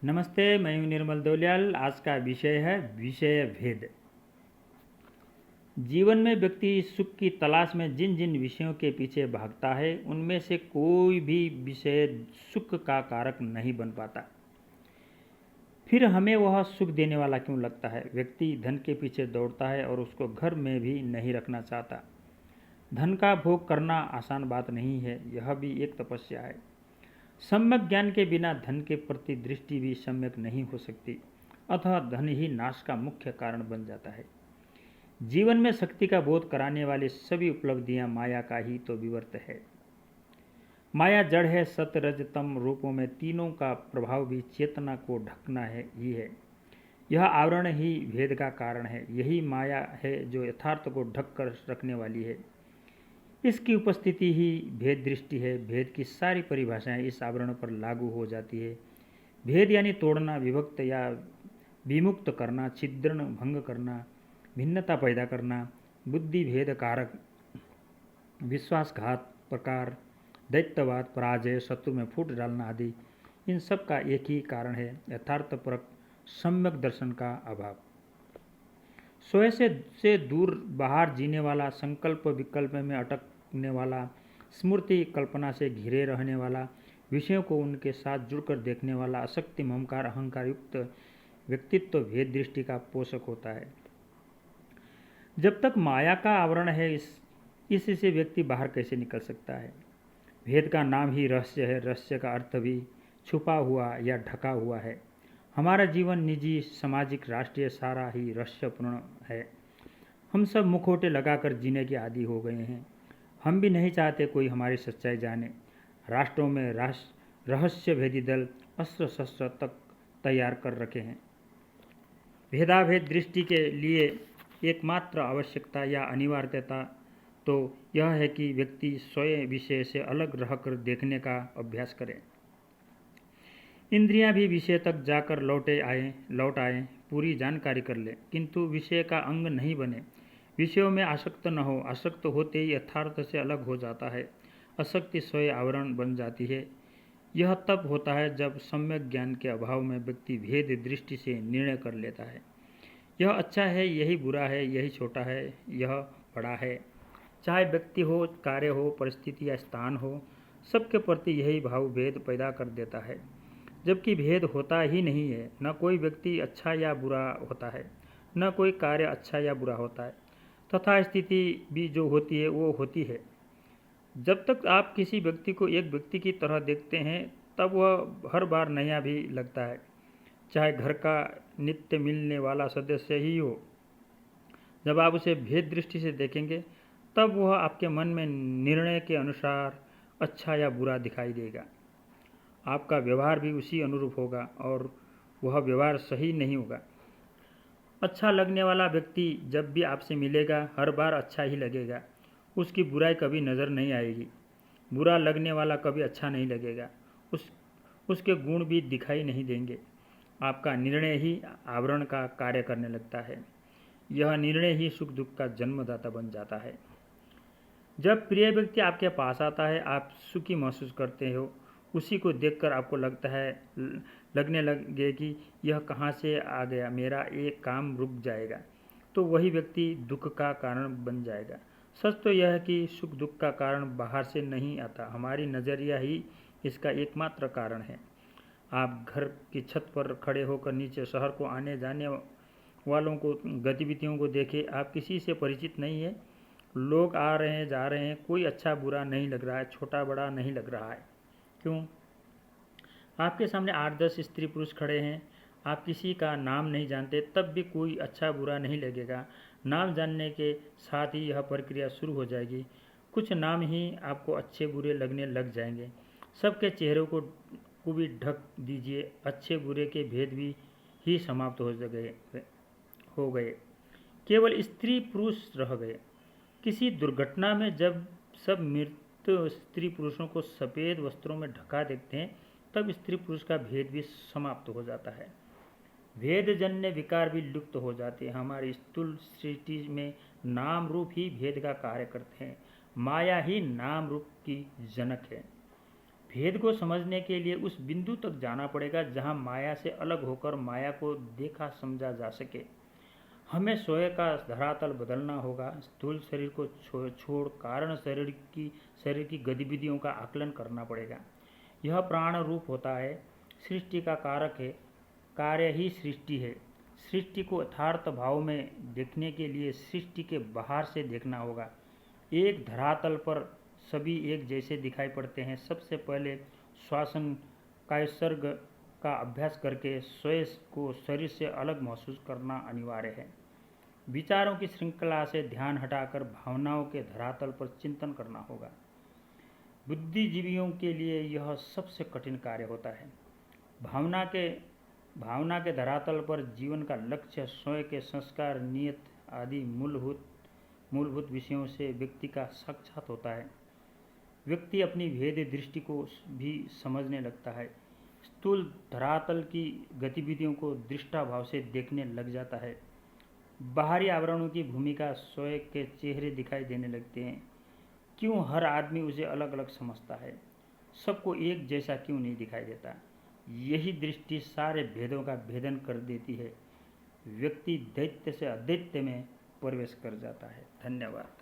नमस्ते, मैं हूं निर्मल दौलियाल। आज का विषय है विषय भेद। जीवन में व्यक्ति सुख की तलाश में जिन जिन विषयों के पीछे भागता है, उनमें से कोई भी विषय सुख का कारक नहीं बन पाता। फिर हमें वह सुख देने वाला क्यों लगता है? व्यक्ति धन के पीछे दौड़ता है और उसको घर में भी नहीं रखना चाहता। धन का भोग करना आसान बात नहीं है, यह भी एक तपस्या है। सम्यक ज्ञान के बिना धन के प्रति दृष्टि भी सम्यक नहीं हो सकती, अतः धन ही नाश का मुख्य कारण बन जाता है। जीवन में शक्ति का बोध कराने वाली सभी उपलब्धियां माया का ही तो विवर्त है। माया जड़ है, सत रज तम रूपों में तीनों का प्रभाव भी चेतना को ढकना है ही है। यह आवरण ही भेद का कारण है। यही माया है जो यथार्थ को ढक कर रखने वाली है। इसकी उपस्थिति ही भेद दृष्टि है। भेद की सारी परिभाषाएं इस आवरण पर लागू हो जाती है। भेद यानी तोड़ना, विभक्त या विमुक्त करना, छिद्रण भंग करना, भिन्नता पैदा करना, बुद्धि भेद कारक, विश्वासघात, प्रकार, दैत्यवाद, पराजय, शत्रु में फूट डालना आदि, इन सब का एक ही कारण है, यथार्थपरक सम्यक दर्शन का अभाव। स्वयं से दूर बाहर जीने वाला, संकल्प विकल्प में अटकने वाला, स्मृति कल्पना से घिरे रहने वाला, विषयों को उनके साथ जुड़कर देखने वाला, अशक्ति ममकार अहंकार युक्त व्यक्तित्व भेद दृष्टि का पोषक होता है। जब तक माया का आवरण है, इससे व्यक्ति बाहर कैसे निकल सकता है? भेद का नाम ही रहस्य है। रहस्य का अर्थ भी छुपा हुआ या ढका हुआ है। हमारा जीवन निजी, सामाजिक, राष्ट्रीय सारा ही रहस्यपूर्ण है। हम सब मुखौटे लगाकर जीने के आदी हो गए हैं। हम भी नहीं चाहते कोई हमारी सच्चाई जाने। राष्ट्रों में रहस्य भेदी दल अस्त्र शस्त्र तक तैयार कर रखे हैं। भेदाभेद दृष्टि के लिए एकमात्र आवश्यकता या अनिवार्यता तो यह है कि व्यक्ति स्वयं विषय से अलग रहकर देखने का अभ्यास करे। इंद्रियां भी विषय तक जाकर लौट आए, पूरी जानकारी कर ले, किंतु विषय का अंग नहीं बने। विषयों में आसक्त न हो। आसक्त होते ही यथार्थ से अलग हो जाता है। आसक्ति स्वयं आवरण बन जाती है। यह तब होता है जब सम्यक ज्ञान के अभाव में व्यक्ति भेद दृष्टि से निर्णय कर लेता है। यह अच्छा है, यही बुरा है, यही छोटा है, यह बड़ा है। चाहे व्यक्ति हो, कार्य हो, परिस्थिति या स्थान हो, सबके प्रति यही भाव भेद पैदा कर देता है, जबकि भेद होता ही नहीं है। न कोई व्यक्ति अच्छा या बुरा होता है, न कोई कार्य अच्छा या बुरा होता है, तथा स्थिति भी जो होती है वो होती है। जब तक आप किसी व्यक्ति को एक व्यक्ति की तरह देखते हैं, तब वह हर बार नया भी लगता है, चाहे घर का नित्य मिलने वाला सदस्य ही हो। जब आप उसे भेद दृष्टि से देखेंगे, तब वह आपके मन में निर्णय के अनुसार अच्छा या बुरा दिखाई देगा। आपका व्यवहार भी उसी अनुरूप होगा और वह व्यवहार सही नहीं होगा। अच्छा लगने वाला व्यक्ति जब भी आपसे मिलेगा, हर बार अच्छा ही लगेगा। उसकी बुराई कभी नज़र नहीं आएगी। बुरा लगने वाला कभी अच्छा नहीं लगेगा। उसके गुण भी दिखाई नहीं देंगे। आपका निर्णय ही आवरण का कार्य करने लगता है। यह निर्णय ही सुख दुख का जन्मदाता बन जाता है। जब प्रिय व्यक्ति आपके पास आता है, आप सुखी महसूस करते हो। उसी को देखकर आपको लगने लगे कि यह कहाँ से आ गया, मेरा एक काम रुक जाएगा, तो वही व्यक्ति दुख का कारण बन जाएगा। सच तो यह है कि सुख दुख का कारण बाहर से नहीं आता, हमारी नज़रिया ही इसका एकमात्र कारण है। आप घर की छत पर खड़े होकर नीचे शहर को आने जाने वालों को, गतिविधियों को देखें। आप किसी से परिचित नहीं है। लोग आ रहे हैं, जा रहे हैं, कोई अच्छा बुरा नहीं लग रहा है, छोटा बड़ा नहीं लग रहा है। क्यों? आपके सामने 8-10 स्त्री पुरुष खड़े हैं, आप किसी का नाम नहीं जानते, तब भी कोई अच्छा बुरा नहीं लगेगा। नाम जानने के साथ ही यह प्रक्रिया शुरू हो जाएगी। कुछ नाम ही आपको अच्छे बुरे लगने लग जाएंगे। सबके चेहरों को भी ढक दीजिए, अच्छे बुरे के भेद भी ही समाप्त हो गए, केवल स्त्री पुरुष रह गए। किसी दुर्घटना में जब सब मृत स्त्री पुरुषों को सफ़ेद वस्त्रों में ढका देखते हैं, तब स्त्री पुरुष का भेद भी समाप्त हो जाता है। भेदजन्य विकार भी लुप्त हो जाते हैं। हमारी स्थूल सृष्टि में नाम रूप ही भेद का कार्य करते हैं। माया ही नाम रूप की जनक है। भेद को समझने के लिए उस बिंदु तक जाना पड़ेगा जहाँ माया से अलग होकर माया को देखा समझा जा सके। हमें स्वयं का धरातल बदलना होगा। स्थूल शरीर को छोड़ कारण शरीर की गतिविधियों का आकलन करना पड़ेगा। यह प्राण रूप होता है, सृष्टि का कारक है, कार्य ही सृष्टि है। सृष्टि को यथार्थ भाव में देखने के लिए सृष्टि के बाहर से देखना होगा। एक धरातल पर सभी एक जैसे दिखाई पड़ते हैं। सबसे पहले श्वासन कायसर्ग का अभ्यास करके स्वयं को शरीर से अलग महसूस करना अनिवार्य है। विचारों की श्रृंखला से ध्यान हटाकर भावनाओं के धरातल पर चिंतन करना होगा। बुद्धिजीवियों के लिए यह सबसे कठिन कार्य होता है। भावना के धरातल पर जीवन का लक्ष्य स्वयं के संस्कार, नियत आदि मूलभूत विषयों से व्यक्ति का साक्षात होता है। व्यक्ति अपनी भेद दृष्टि को भी समझने लगता है। स्थूल धरातल की गतिविधियों को दृष्टाभाव से देखने लग जाता है। बाहरी आवरणों की भूमिका स्वयं के चेहरे दिखाई देने लगते हैं। क्यों हर आदमी उसे अलग अलग समझता है? सबको एक जैसा क्यों नहीं दिखाई देता? यही दृष्टि सारे भेदों का भेदन कर देती है। व्यक्ति दैत्य से अदैत्य में प्रवेश कर जाता है। धन्यवाद।